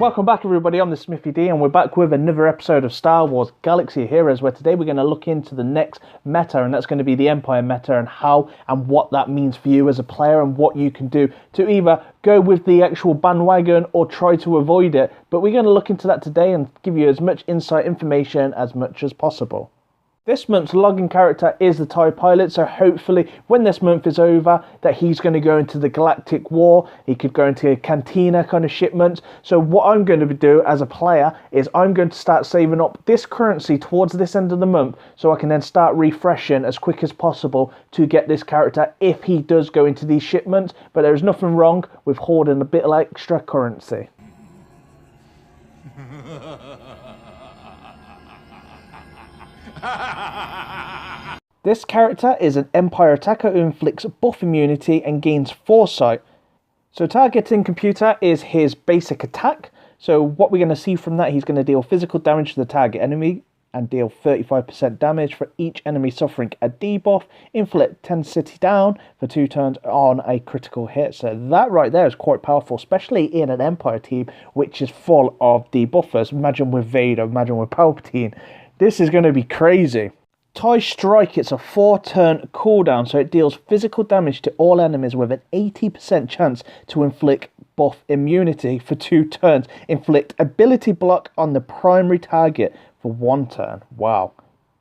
Welcome back everybody, I'm the Smithie D and we're back with another episode of Star Wars Galaxy of Heroes, where today we're going to look into the next meta, and that's going to be the Empire meta, and how and what that means for you as a player and what you can do to either go with the actual bandwagon or try to avoid it. But we're going to look into that today and give you as much insight information as much as possible. This month's login character is the TIE pilot, so hopefully when this month is over that he's going to go into the Galactic War. He could go into a Cantina kind of shipment. So what I'm going to do as a player is I'm going to start saving up this currency towards this end of the month, so I can then start refreshing as quick as possible to get this character if he does go into these shipments. But there's nothing wrong with hoarding a bit of extra currency. This character is an Empire attacker who inflicts buff immunity and gains foresight. So targeting computer is his basic attack. So what we're going to see from that, he's going to deal physical damage to the target enemy and deal 35% damage for each enemy suffering a debuff, inflict 10 city down for 2 turns on a critical hit. So that right there is quite powerful, especially in an Empire team which is full of debuffers. Imagine with Vader, imagine with Palpatine. This is going to be crazy. TIE Strike, it's a 4-turn cooldown, so it deals physical damage to all enemies with an 80% chance to inflict buff immunity for 2 turns. Inflict ability block on the primary target for 1 turn. Wow,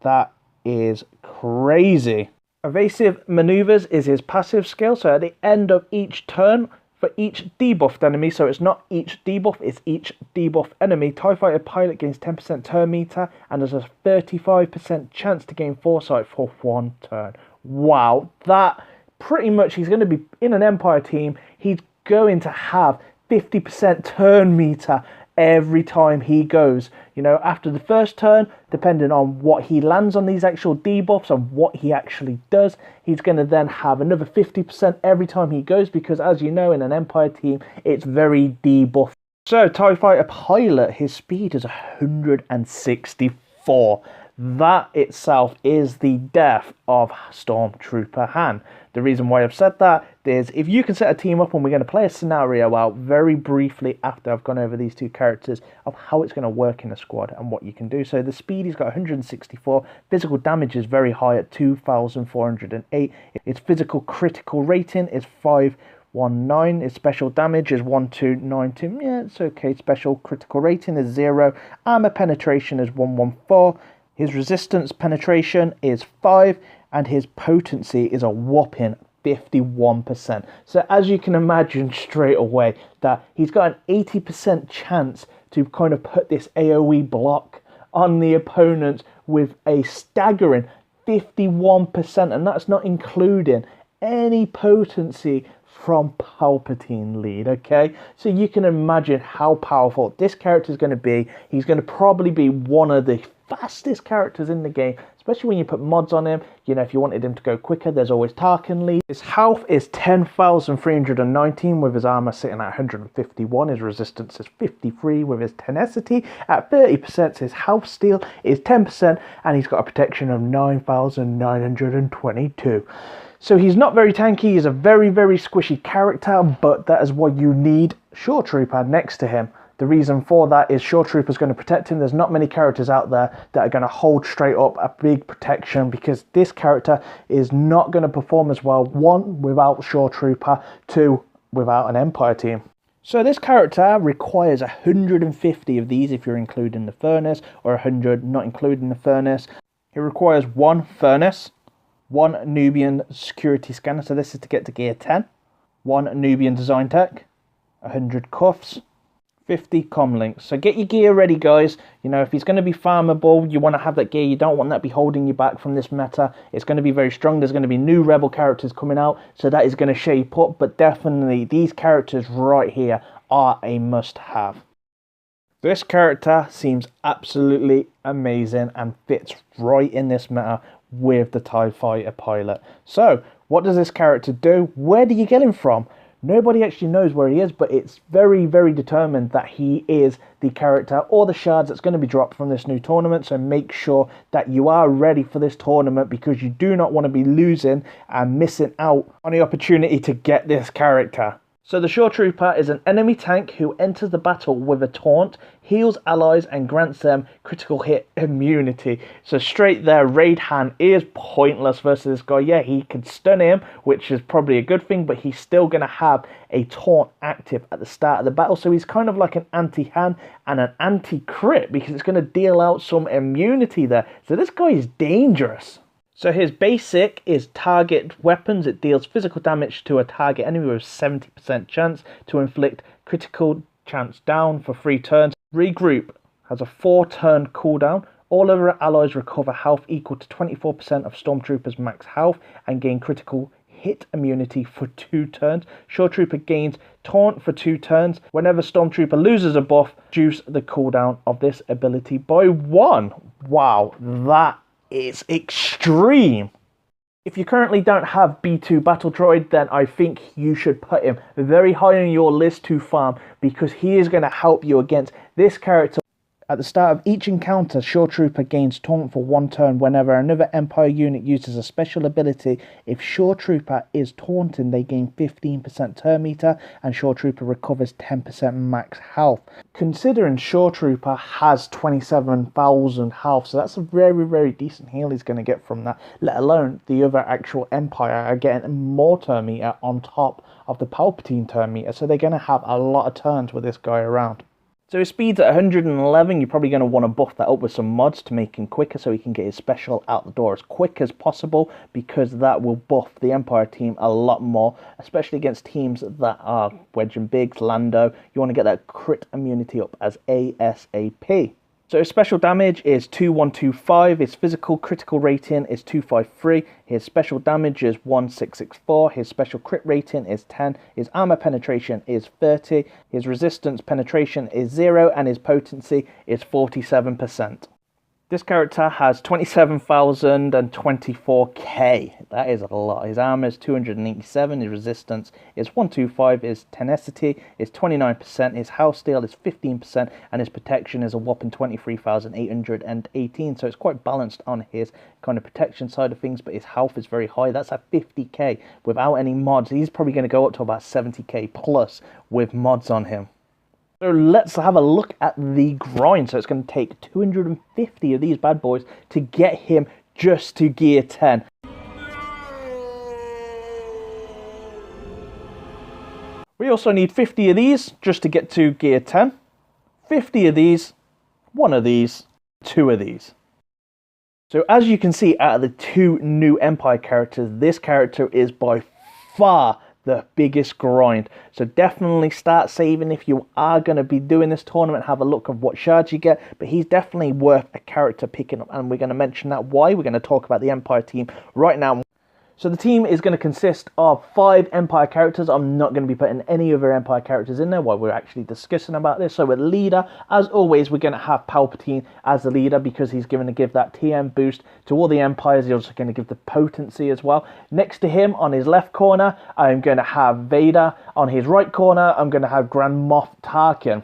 that is crazy. Evasive maneuvers is his passive skill, so at the end of each turn, for each debuffed enemy, so it's not each debuff, it's each debuff enemy, TIE Fighter Pilot gains 10% turn meter and has a 35% chance to gain foresight for 1 turn. Wow, that pretty much, he's going to be in an Empire team, he's going to have 50% turn meter every time he goes. You know, after the first turn, depending on what he lands on these actual debuffs and what he actually does, he's going to then have another 50% every time he goes, because as you know, in an Empire team, it's very debuff. So TIE Fighter Pilot, his speed is 164. That itself is the death of Stormtrooper Han. The reason why I've said that is, if you can set a team up, and we're going to play a scenario out very briefly after I've gone over these 2 characters of how it's going to work in a squad and what you can do. So the speed, he's got 164. Physical damage is very high at 2,408. Its physical critical rating is 519. Its special damage is 1292. Yeah, it's okay. Special critical rating is 0. Armor penetration is 114. His resistance penetration is 5, and his potency is a whopping 51%. So as you can imagine straight away, that he's got an 80% chance to kind of put this AoE block on the opponent with a staggering 51%, and that's not including any potency from Palpatine lead, okay? So you can imagine how powerful this character is going to be. He's going to probably be one of the fastest characters in the game, especially when you put mods on him. You know, if you wanted him to go quicker, there's always Tarkin lead. His health is 10,319 with his armor sitting at 151. His resistance is 53 with his tenacity at 30%. His health steal is 10%, and he's got a protection of 9,922. So he's not very tanky, he's a very, very squishy character, but that is why you need Shoretrooper next to him. The reason for that is Shoretrooper's going to protect him. There's not many characters out there that are going to hold straight up a big protection, because this character is not going to perform as well, 1, without Shoretrooper, 2, without an Empire team. So this character requires 150 of these if you're including the furnace, or 100 not including the furnace. It requires 1 furnace, 1 Nubian security scanner, so this is to get to gear 10, 1 Nubian design tech, 100 cuffs, 50 comlinks. So get your gear ready, guys. You know, if he's going to be farmable, you want to have that gear. You don't want that to be holding you back from this meta. It's going to be very strong. There's going to be new rebel characters coming out, so that is going to shape up. But definitely these characters right here are a must-have. This character seems absolutely amazing and fits right in this meta with the TIE Fighter Pilot. So what does this character do? Where do you get him from? Nobody actually knows where he is, but it's very, very determined that he is the character or the shards that's going to be dropped from this new tournament. So make sure that you are ready for this tournament, because you do not want to be losing and missing out on the opportunity to get this character. So the Shoretrooper is an enemy tank who enters the battle with a taunt, heals allies and grants them critical hit immunity. So straight there, Raid Hand is pointless versus this guy. Yeah, he can stun him, which is probably a good thing, but he's still going to have a taunt active at the start of the battle. So he's kind of like an anti-hand and an anti-crit because it's going to deal out some immunity there. So this guy is dangerous. So his basic is target weapons. It deals physical damage to a target enemy with 70% chance to inflict critical chance down for 3 turns. Regroup has a 4-turn cooldown. All other allies recover health equal to 24% of Stormtrooper's max health and gain critical hit immunity for 2 turns. Shoretrooper gains taunt for 2 turns. Whenever Stormtrooper loses a buff, reduce the cooldown of this ability by 1. Wow, that is extreme. If you currently don't have B2 Battle Droid, then I think you should put him very high on your list to farm because he is going to help you against this character. At the start of each encounter, Shoretrooper gains taunt for 1 turn whenever another Empire unit uses a special ability. If Shoretrooper is taunted, they gain 15% turn meter and Shoretrooper recovers 10% max health. Considering Shoretrooper has 27,000 health, so that's a very, very decent heal he's going to get from that, let alone the other actual Empire are getting more turn meter on top of the Palpatine turn meter, so they're going to have a lot of turns with this guy around. So his speed's at 111, you're probably going to want to buff that up with some mods to make him quicker so he can get his special out the door as quick as possible because that will buff the Empire team a lot more, especially against teams that are Wedge and Biggs, Lando. You want to get that crit immunity up as ASAP. So his special damage is 2125, his physical critical rating is 253, his special damage is 1664, his special crit rating is 10, his armor penetration is 30, his resistance penetration is 0, and his potency is 47%. This character has 27,024k. That is a lot. His armor is 287, his resistance is 125, his tenacity is 29%, his health steal is 15%, and his protection is a whopping 23,818. So it's quite balanced on his kind of protection side of things, but his health is very high. That's at 50k without any mods. He's probably going to go up to about 70k plus with mods on him. So let's have a look at the grind. So it's going to take 250 of these bad boys to get him just to gear 10. We also need 50 of these just to get to gear 10. 50 of these, 1 of these, 2 of these. So as you can see, out of the 2 new Empire characters, this character is by far the biggest grind. So definitely start saving if you are going to be doing this tournament. Have a look at what shards you get, but he's definitely worth a character picking up, and we're going to mention that why. We're going to talk about the Empire team right now. So the team is going to consist of 5 Empire characters. I'm not going to be putting any other Empire characters in there while we're actually discussing about this. So with leader, as always, we're going to have Palpatine as the leader because he's going to give that TM boost to all the Empires. He's also going to give the potency as well. Next to him, on his left corner, I'm going to have Vader. On his right corner, I'm going to have Grand Moff Tarkin.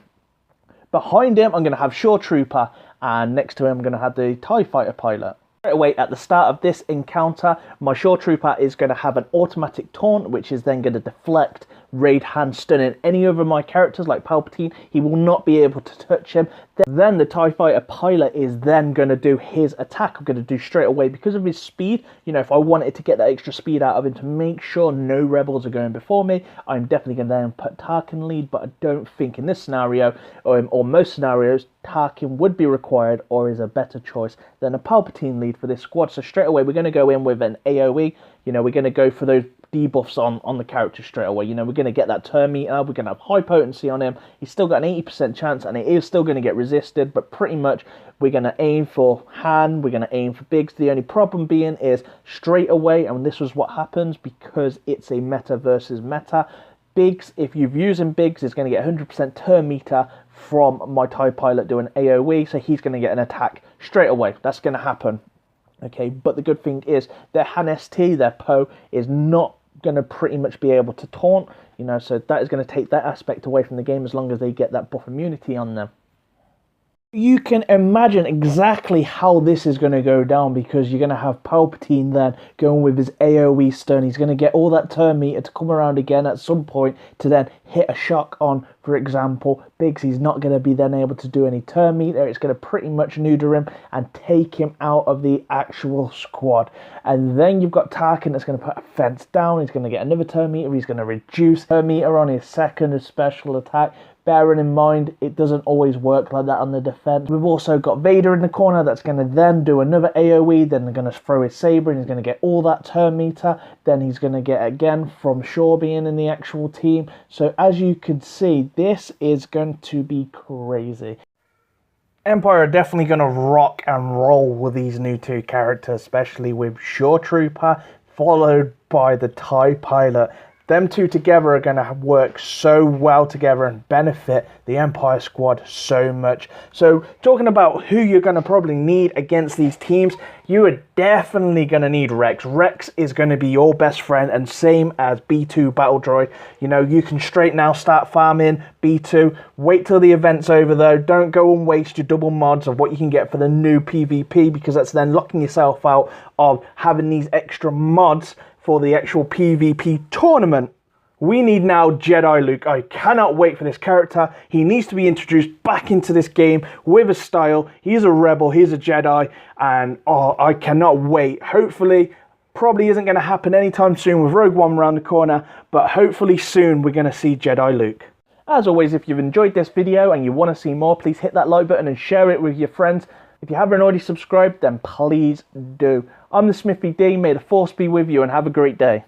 Behind him, I'm going to have Shoretrooper. And next to him, I'm going to have the TIE Fighter pilot. Straight away at the start of this encounter, my Shoretrooper is going to have an automatic taunt, which is then going to deflect Raid Hand stunning any other of my characters like Palpatine. He will not be able to touch him. Then the TIE Fighter pilot is then going to do his attack. I'm going to do straight away because of his speed. You know, if I wanted to get that extra speed out of him to make sure no rebels are going before me, I'm definitely going to then put Tarkin lead, but I don't think in this scenario, or most scenarios, Tarkin would be required or is a better choice than a Palpatine lead for this squad. So straight away we're going to go in with an AoE. You know, we're going to go for those debuffs on the character straight away. You know, we're going to get that turn meter. We're going to have high potency on him. He's still got an 80% chance and it is still going to get resisted, but pretty much we're going to aim for Han. We're going to aim for Biggs. The only problem being is straight away, and this was what happens because it's a meta versus meta, Biggs, if you're using Biggs, is going to get 100% turn meter from my TIE pilot doing AoE, so he's going to get an attack straight away. That's going to happen. Okay, but the good thing is their Han ST, their Poe, is not going to pretty much be able to taunt, you know, so that is going to take that aspect away from the game as long as they get that buff immunity on them. You can imagine exactly how this is going to go down, because you're going to have Palpatine then going with his AoE stun. He's going to get all that turn meter to come around again at some point to then hit a shock on, for example, Biggs. He's not going to be then able to do any turn meter. It's going to pretty much neuter him and take him out of the actual squad. And then you've got Tarkin that's going to put a fence down. He's going to get another turn meter. He's going to reduce turn meter on his second special attack. Bearing in mind, it doesn't always work like that on the defense. We've also got Vader in the corner that's going to then do another AoE. Then they're going to throw his saber and he's going to get all that turn meter. Then he's going to get again from Shaw being in the actual team. So as you can see, this is going to be crazy. Empire are definitely going to rock and roll with these new two characters, especially with Shoretrooper followed by the TIE Pilot. Them two together are going to work so well together and benefit the Empire squad so much. So talking about who you're going to probably need against these teams, you are definitely going to need Rex. Rex is going to be your best friend, and same as B2 Battle Droid. You know, you can straight now start farming B2. Wait till the event's over though. Don't go and waste your double mods of what you can get for the new PvP, because that's then locking yourself out of having these extra mods for the actual PvP tournament. We need now Jedi Luke. I cannot wait for this character. He needs to be introduced back into this game with a style. He's a rebel, he's a Jedi, and oh, I cannot wait. Hopefully, probably isn't going to happen anytime soon with Rogue One around the corner, but hopefully soon we're going to see Jedi Luke. As always, if you've enjoyed this video and you want to see more, please hit that like button and share it with your friends. If you haven't already subscribed, then please do. I'm the Smithie D. May the Force be with you and have a great day.